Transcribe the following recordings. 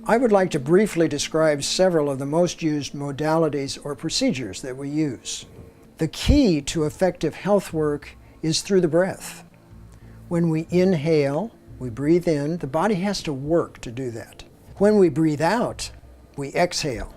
I would like to briefly describe several of the most used modalities or procedures that we use. The key to effective health work is through the breath. When we inhale, we breathe in, the body has to work to do that. When we breathe out, we exhale.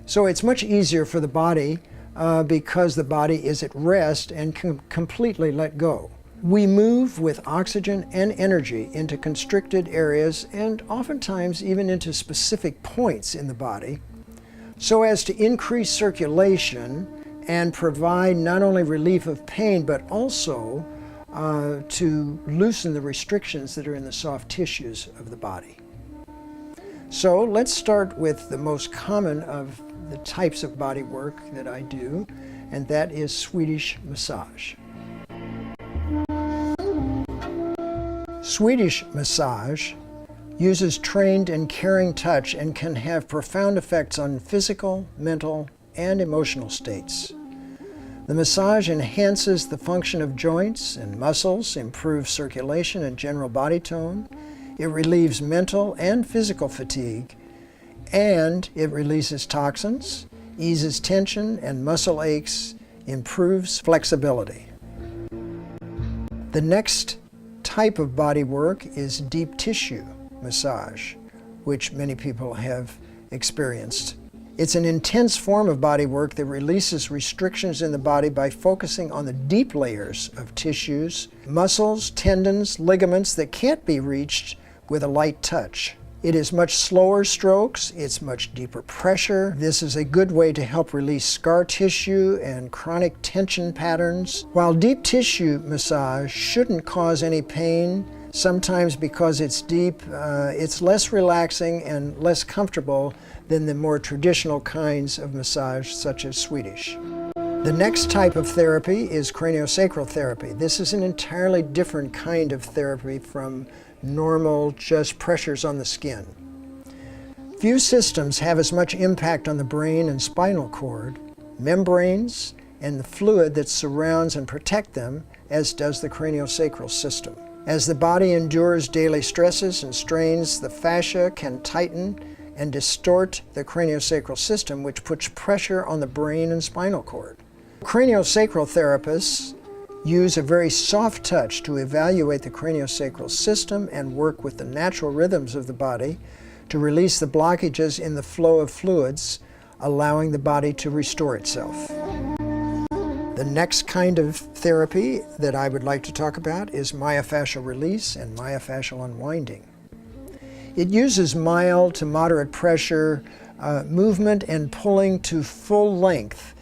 So it's much easier for the body because the body is at rest and can completely let go. We move with oxygen and energy into constricted areas and oftentimes even into specific points in the body so as to increase circulation and provide not only relief of pain but also to loosen the restrictions that are in the soft tissues of the body. So let's start with the most common of the types of body work that I do, and that is Swedish massage. Swedish massage uses trained and caring touch and can have profound effects on physical, mental, and emotional states. The massage enhances the function of joints and muscles, improves circulation and general body tone. It relieves mental and physical fatigue, and it releases toxins, eases tension and muscle aches, improves flexibility. The next type of body work is deep tissue massage, which many people have experienced. It's an intense form of body work that releases restrictions in the body by focusing on the deep layers of tissues, muscles, tendons, ligaments that can't be reached with a light touch. It is much slower strokes, it's much deeper pressure. This is a good way to help release scar tissue and chronic tension patterns. While deep tissue massage shouldn't cause any pain, sometimes because it's deep, it's less relaxing and less comfortable than the more traditional kinds of massage, such as Swedish. The next type of therapy is craniosacral therapy. This is an entirely different kind of therapy from normal, just pressures on the skin. Few systems have as much impact on the brain and spinal cord, membranes, and the fluid that surrounds and protect them as does the craniosacral system. As the body endures daily stresses and strains, the fascia can tighten and distort the craniosacral system, which puts pressure on the brain and spinal cord. Craniosacral therapists use a very soft touch to evaluate the craniosacral system and work with the natural rhythms of the body to release the blockages in the flow of fluids, allowing the body to restore itself. The next kind of therapy that I would like to talk about is myofascial release and myofascial unwinding. It uses mild to moderate pressure, movement and pulling to full length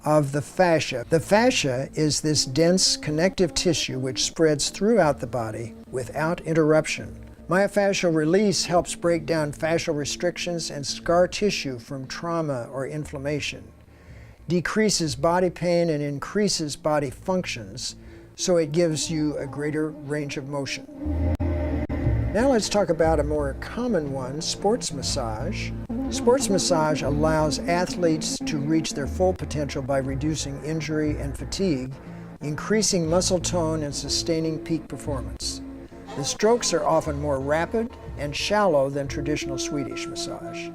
of the fascia. The fascia is this dense connective tissue which spreads throughout the body without interruption. Myofascial release helps break down fascial restrictions and scar tissue from trauma or inflammation, decreases body pain and increases body functions, so it gives you a greater range of motion. Now let's talk about a more common one, sports massage. Sports massage allows athletes to reach their full potential by reducing injury and fatigue, increasing muscle tone, and sustaining peak performance. The strokes are often more rapid and shallow than traditional Swedish massage.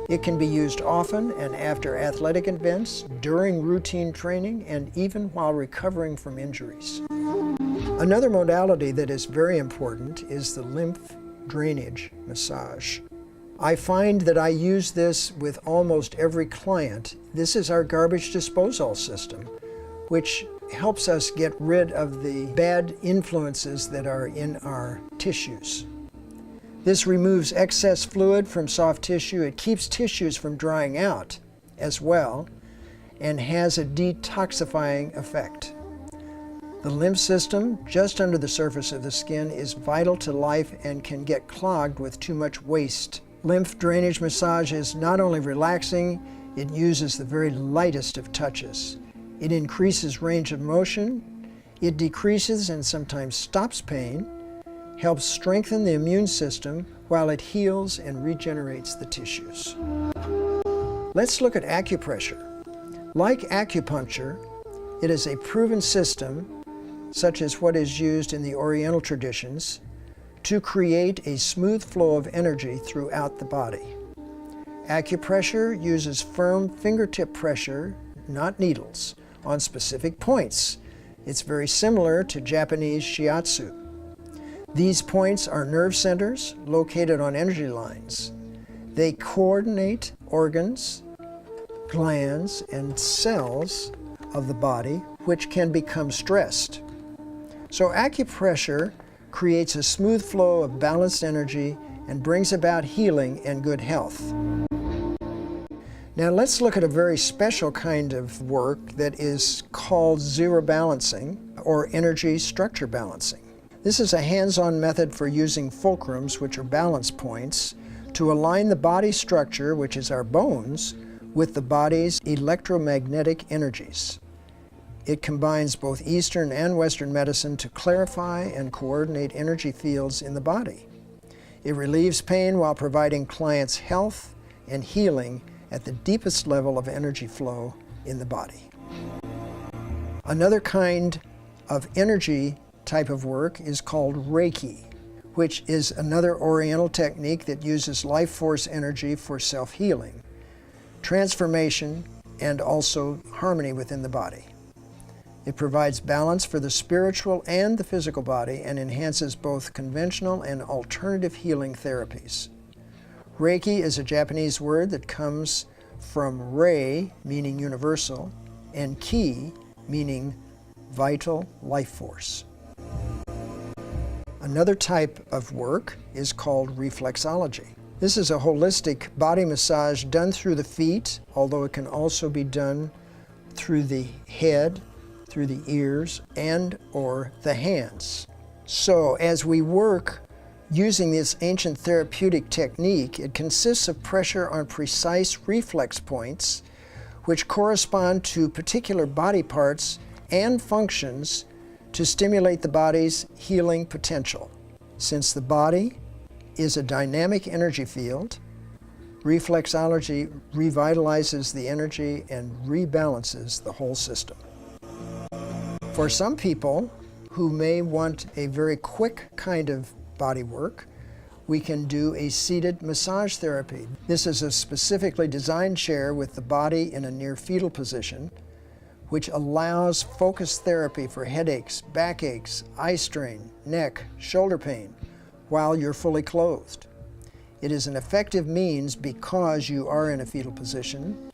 It can be used often and after athletic events, during routine training, and even while recovering from injuries. Another modality that is very important is the lymph drainage massage. I find that I use this with almost every client. This is our garbage disposal system, which helps us get rid of the bad influences that are in our tissues. This removes excess fluid from soft tissue. It keeps tissues from drying out as well and has a detoxifying effect. The lymph system, just under the surface of the skin, is vital to life and can get clogged with too much waste. Lymph drainage massage is not only relaxing, it uses the very lightest of touches. It increases range of motion, it decreases and sometimes stops pain, helps strengthen the immune system while it heals and regenerates the tissues. Let's look at acupressure. Like acupuncture, it is a proven system, such as what is used in the Oriental traditions, to create a smooth flow of energy throughout the body. Acupressure uses firm fingertip pressure, not needles, on specific points. It's very similar to Japanese shiatsu. These points are nerve centers located on energy lines. They coordinate organs, glands, and cells of the body, which can become stressed. So acupressure creates a smooth flow of balanced energy and brings about healing and good health. Now let's look at a very special kind of work that is called zero balancing or energy structure balancing. This is a hands-on method for using fulcrums, which are balance points, to align the body structure, which is our bones, with the body's electromagnetic energies. It combines both Eastern and Western medicine to clarify and coordinate energy fields in the body. It relieves pain while providing clients health and healing at the deepest level of energy flow in the body. Another kind of energy type of work is called Reiki, which is another Oriental technique that uses life force energy for self-healing, transformation, and also harmony within the body. It provides balance for the spiritual and the physical body and enhances both conventional and alternative healing therapies. Reiki is a Japanese word that comes from rei, meaning universal, and ki, meaning vital life force. Another type of work is called reflexology. This is a holistic body massage done through the feet, although it can also be done through the head, through the ears, and or the hands. So as we work using this ancient therapeutic technique, it consists of pressure on precise reflex points which correspond to particular body parts and functions to stimulate the body's healing potential. Since the body is a dynamic energy field, reflexology revitalizes the energy and rebalances the whole system. For some people who may want a very quick kind of body work, we can do a seated massage therapy. This is a specifically designed chair with the body in a near fetal position, which allows focused therapy for headaches, backaches, eye strain, neck, shoulder pain, while you're fully clothed. It is an effective means, because you are in a fetal position,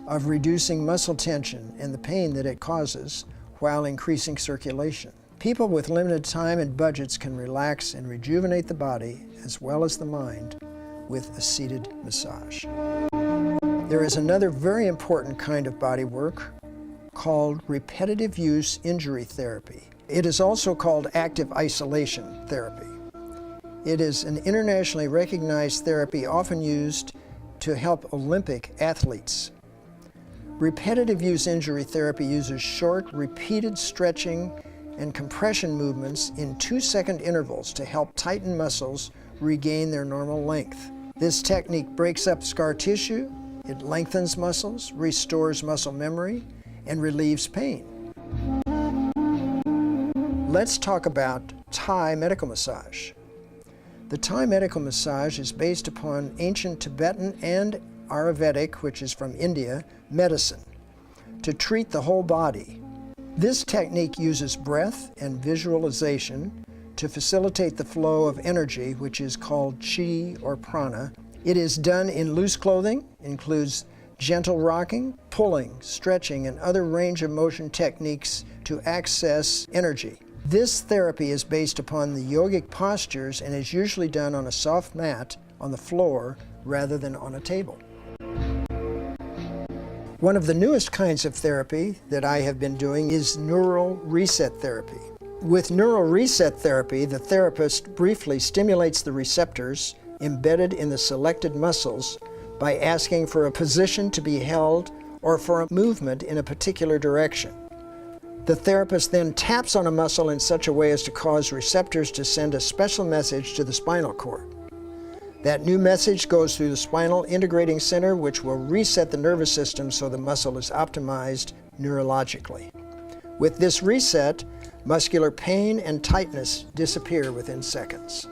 of reducing muscle tension and the pain that it causes while increasing circulation. People with limited time and budgets can relax and rejuvenate the body as well as the mind with a seated massage. There is another very important kind of body work called repetitive use injury therapy. It is also called active isolation therapy. It is an internationally recognized therapy often used to help Olympic athletes. Repetitive use injury therapy uses short, repeated stretching and compression movements in 2-second intervals to help tighten muscles regain their normal length. This technique breaks up scar tissue, it lengthens muscles, restores muscle memory, and relieves pain. Let's talk about Thai medical massage. The Thai medical massage is based upon ancient Tibetan and Ayurvedic, which is from India, medicine to treat the whole body. This technique uses breath and visualization to facilitate the flow of energy, which is called chi or prana. It is done in loose clothing, includes gentle rocking, pulling, stretching, and other range of motion techniques to access energy. This therapy is based upon the yogic postures and is usually done on a soft mat on the floor rather than on a table. One of the newest kinds of therapy that I have been doing is neural reset therapy. With neural reset therapy, the therapist briefly stimulates the receptors embedded in the selected muscles by asking for a position to be held or for a movement in a particular direction. The therapist then taps on a muscle in such a way as to cause receptors to send a special message to the spinal cord. That new message goes through the spinal integrating center, which will reset the nervous system so the muscle is optimized neurologically. With this reset, Muscular pain and tightness disappear within seconds.